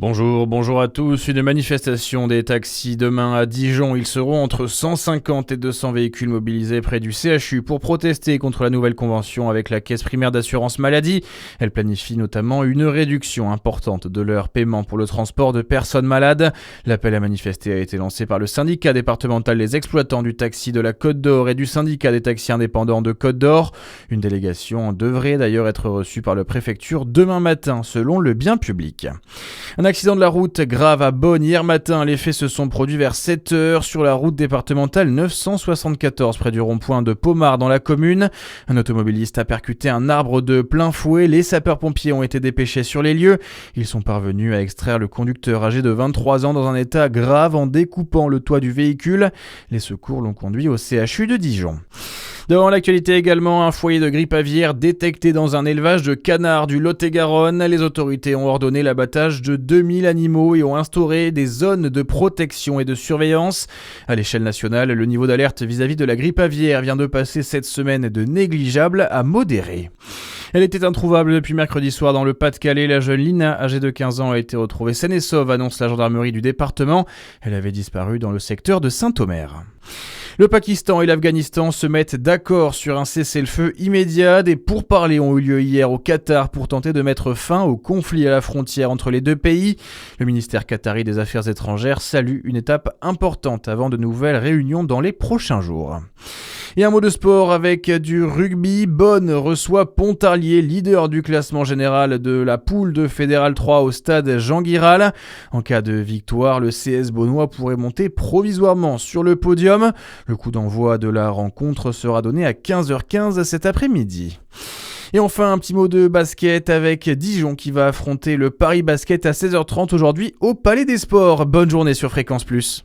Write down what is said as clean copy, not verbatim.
Bonjour à tous. Une manifestation des taxis demain à Dijon. Ils seront entre 150 et 200 véhicules mobilisés près du CHU pour protester contre la nouvelle convention avec la Caisse primaire d'assurance maladie. Elle planifie notamment une réduction importante de leur paiement pour le transport de personnes malades. L'appel à manifester a été lancé par le syndicat départemental des exploitants du taxi de la Côte d'Or et du syndicat des taxis indépendants de Côte d'Or. Une délégation devrait d'ailleurs être reçue par la préfecture demain matin, selon le bien public. Un accident de la route grave à Beaune hier matin. Les faits se sont produits vers 7h sur la route départementale 974 près du rond-point de Pomard dans la commune. Un automobiliste a percuté un arbre de plein fouet. Les sapeurs-pompiers ont été dépêchés sur les lieux. Ils sont parvenus à extraire le conducteur âgé de 23 ans dans un état grave en découpant le toit du véhicule. Les secours l'ont conduit au CHU de Dijon. Dans l'actualité également, un foyer de grippe aviaire détecté dans un élevage de canards du Lot-et-Garonne. Les autorités ont ordonné l'abattage de 2000 animaux et ont instauré des zones de protection et de surveillance. À l'échelle nationale, le niveau d'alerte vis-à-vis de la grippe aviaire vient de passer cette semaine de négligeable à modéré. Elle était introuvable depuis mercredi soir dans le Pas-de-Calais. La jeune Lina, âgée de 15 ans, a été retrouvée saine et sauve, annonce la gendarmerie du département. Elle avait disparu dans le secteur de Saint-Omer. Le Pakistan et l'Afghanistan se mettent d'accord sur un cessez-le-feu immédiat. Des pourparlers ont eu lieu hier au Qatar pour tenter de mettre fin au conflit à la frontière entre les deux pays. Le ministère qatari des Affaires étrangères salue une étape importante avant de nouvelles réunions dans les prochains jours. Et un mot de sport avec du rugby. Beaune reçoit Pontarlier, leader du classement général de la poule de Fédéral 3 au stade Jean Guiral. En cas de victoire, le CS beaunois pourrait monter provisoirement sur le podium. Le coup d'envoi de la rencontre sera donné à 15h15 cet après-midi. Et enfin, un petit mot de basket avec Dijon qui va affronter le Paris Basket à 16h30 aujourd'hui au Palais des Sports. Bonne journée sur Fréquence Plus.